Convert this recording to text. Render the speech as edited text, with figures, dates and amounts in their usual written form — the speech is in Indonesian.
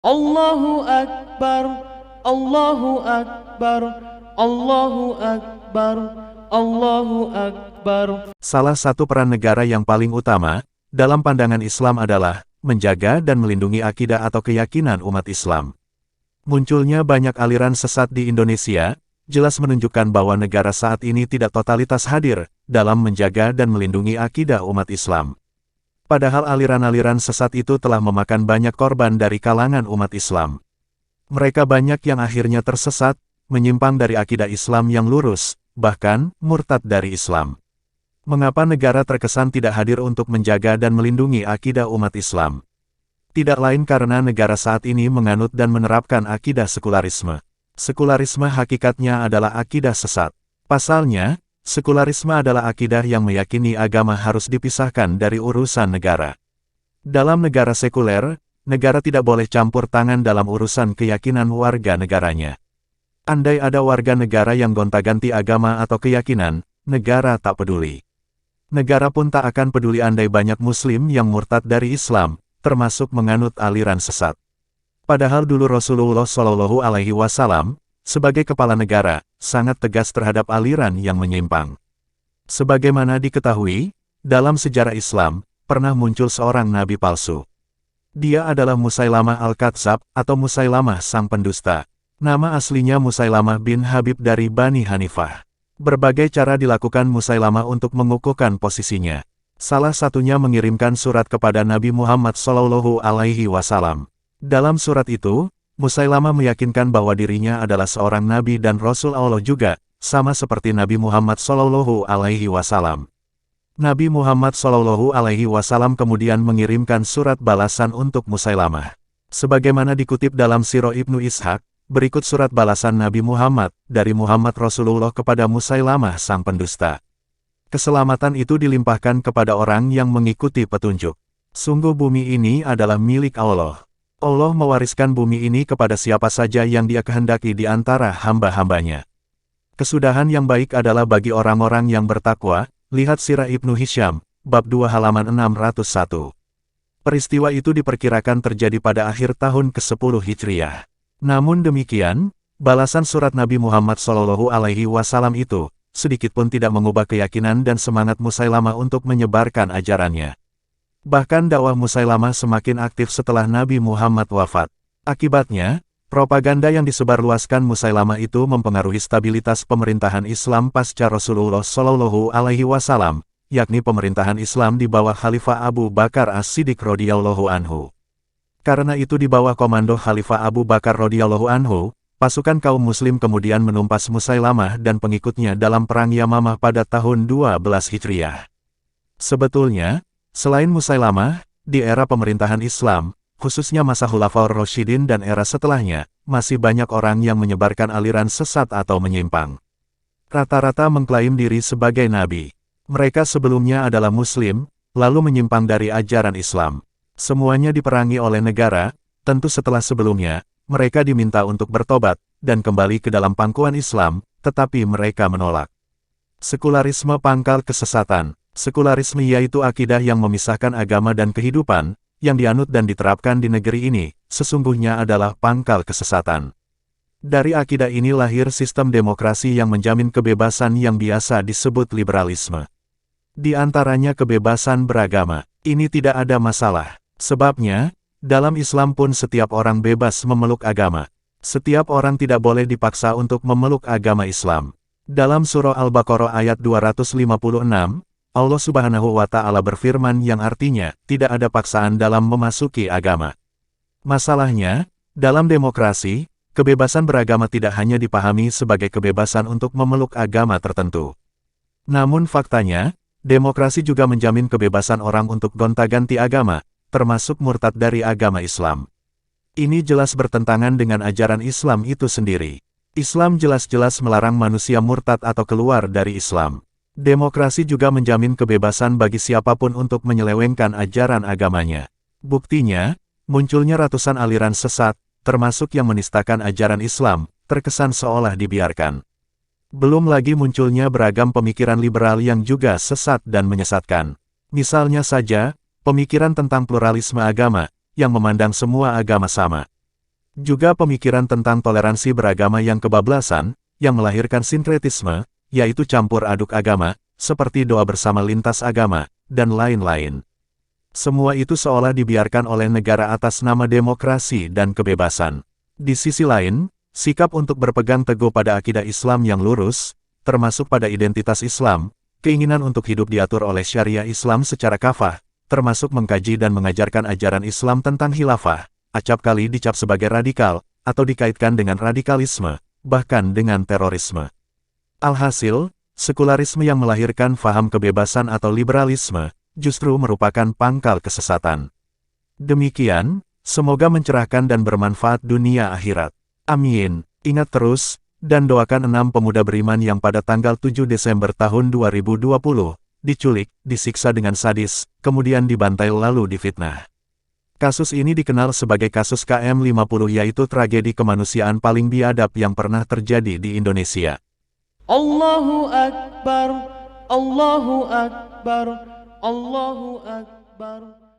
Allahu Akbar, Allahu Akbar, Allahu Akbar, Allahu Akbar. Salah satu peran negara yang paling utama dalam pandangan Islam adalah menjaga dan melindungi akidah atau keyakinan umat Islam. Munculnya banyak aliran sesat di Indonesia jelas menunjukkan bahwa negara saat ini tidak totalitas hadir dalam menjaga dan melindungi akidah umat Islam. Padahal aliran-aliran sesat itu telah memakan banyak korban dari kalangan umat Islam. Mereka banyak yang akhirnya tersesat, menyimpang dari akidah Islam yang lurus, bahkan murtad dari Islam. Mengapa negara terkesan tidak hadir untuk menjaga dan melindungi akidah umat Islam? Tidak lain karena negara saat ini menganut dan menerapkan akidah sekularisme. Sekularisme hakikatnya adalah akidah sesat. Pasalnya, sekularisme adalah akidah yang meyakini agama harus dipisahkan dari urusan negara. Dalam negara sekuler, negara tidak boleh campur tangan dalam urusan keyakinan warga negaranya. Andai ada warga negara yang gonta-ganti agama atau keyakinan, negara tak peduli. Negara pun tak akan peduli andai banyak Muslim yang murtad dari Islam, termasuk menganut aliran sesat. Padahal dulu Rasulullah Shallallahu Alaihi Wasallam, sebagai kepala negara, sangat tegas terhadap aliran yang menyimpang. Sebagaimana diketahui, dalam sejarah Islam, pernah muncul seorang nabi palsu. Dia adalah Musailamah Al-Kadzab atau Musailamah sang pendusta. Nama aslinya Musailamah bin Habib dari Bani Hanifah. Berbagai cara dilakukan Musailamah untuk mengukuhkan posisinya. Salah satunya mengirimkan surat kepada Nabi Muhammad Shallallahu Alaihi Wasallam. Dalam surat itu, Musailamah meyakinkan bahwa dirinya adalah seorang nabi dan Rasul Allah juga, sama seperti Nabi Muhammad Shallallahu Alaihi Wasallam. Nabi Muhammad Shallallahu Alaihi Wasallam kemudian mengirimkan surat balasan untuk Musailamah. Sebagaimana dikutip dalam Sirah Ibnu Ishaq, berikut surat balasan Nabi Muhammad dari Muhammad Rasulullah kepada Musailamah sang pendusta. Keselamatan itu dilimpahkan kepada orang yang mengikuti petunjuk. Sungguh bumi ini adalah milik Allah. Allah mewariskan bumi ini kepada siapa saja yang Dia kehendaki di antara hamba-hambanya. Kesudahan yang baik adalah bagi orang-orang yang bertakwa, lihat Sirah Ibnu Hisham, bab 2 halaman 601. Peristiwa itu diperkirakan terjadi pada akhir tahun ke-10 Hijriah. Namun demikian, balasan surat Nabi Muhammad Shallallahu Alaihi Wasallam itu, sedikitpun tidak mengubah keyakinan dan semangat Musailamah untuk menyebarkan ajarannya. Bahkan dakwah Musailamah semakin aktif setelah Nabi Muhammad wafat. Akibatnya, propaganda yang disebarluaskan Musailamah itu mempengaruhi stabilitas pemerintahan Islam pasca Rasulullah Shallallahu Alaihi Wasallam, yakni pemerintahan Islam di bawah Khalifah Abu Bakar As-Siddiq radhiyallahu anhu. Karena itu di bawah komando Khalifah Abu Bakar radhiyallahu anhu, pasukan kaum Muslim kemudian menumpas Musailamah dan pengikutnya dalam Perang Yamamah pada tahun 12 Hijriah. Sebetulnya, selain Musailamah, di era pemerintahan Islam, khususnya masa Khulafaur Rasyidin dan era setelahnya, masih banyak orang yang menyebarkan aliran sesat atau menyimpang. Rata-rata mengklaim diri sebagai nabi. Mereka sebelumnya adalah Muslim, lalu menyimpang dari ajaran Islam. Semuanya diperangi oleh negara, tentu setelah sebelumnya, mereka diminta untuk bertobat, dan kembali ke dalam pangkuan Islam, tetapi mereka menolak. Sekularisme pangkal kesesatan. Sekularisme yaitu akidah yang memisahkan agama dan kehidupan, yang dianut dan diterapkan di negeri ini, sesungguhnya adalah pangkal kesesatan. Dari akidah ini lahir sistem demokrasi yang menjamin kebebasan yang biasa disebut liberalisme. Di antaranya kebebasan beragama. Ini tidak ada masalah. Sebabnya, dalam Islam pun setiap orang bebas memeluk agama. Setiap orang tidak boleh dipaksa untuk memeluk agama Islam. Dalam surah Al-Baqarah ayat 256, Allah Subhanahu wa Ta'ala berfirman yang artinya, tidak ada paksaan dalam memasuki agama. Masalahnya, dalam demokrasi, kebebasan beragama tidak hanya dipahami sebagai kebebasan untuk memeluk agama tertentu. Namun faktanya, demokrasi juga menjamin kebebasan orang untuk gonta-ganti agama, termasuk murtad dari agama Islam. Ini jelas bertentangan dengan ajaran Islam itu sendiri. Islam jelas-jelas melarang manusia murtad atau keluar dari Islam. Demokrasi juga menjamin kebebasan bagi siapapun untuk menyelewengkan ajaran agamanya. Buktinya, munculnya ratusan aliran sesat, termasuk yang menistakan ajaran Islam, terkesan seolah dibiarkan. Belum lagi munculnya beragam pemikiran liberal yang juga sesat dan menyesatkan. Misalnya saja, pemikiran tentang pluralisme agama, yang memandang semua agama sama. Juga pemikiran tentang toleransi beragama yang kebablasan, yang melahirkan sinkretisme, yaitu campur aduk agama, seperti doa bersama lintas agama, dan lain-lain. Semua itu seolah dibiarkan oleh negara atas nama demokrasi dan kebebasan. Di sisi lain, sikap untuk berpegang teguh pada akidah Islam yang lurus, termasuk pada identitas Islam, keinginan untuk hidup diatur oleh syariah Islam secara kafah, termasuk mengkaji dan mengajarkan ajaran Islam tentang khilafah, acap kali dicap sebagai radikal, atau dikaitkan dengan radikalisme, bahkan dengan terorisme. Alhasil, sekularisme yang melahirkan faham kebebasan atau liberalisme, justru merupakan pangkal kesesatan. Demikian, semoga mencerahkan dan bermanfaat dunia akhirat. Amin. Ingat terus, dan doakan 6 pemuda beriman yang pada tanggal 7 Desember tahun 2020, diculik, disiksa dengan sadis, kemudian dibantai lalu difitnah. Kasus ini dikenal sebagai kasus KM50 yaitu tragedi kemanusiaan paling biadab yang pernah terjadi di Indonesia. Allahu Akbar, Allahu Akbar, Allahu Akbar.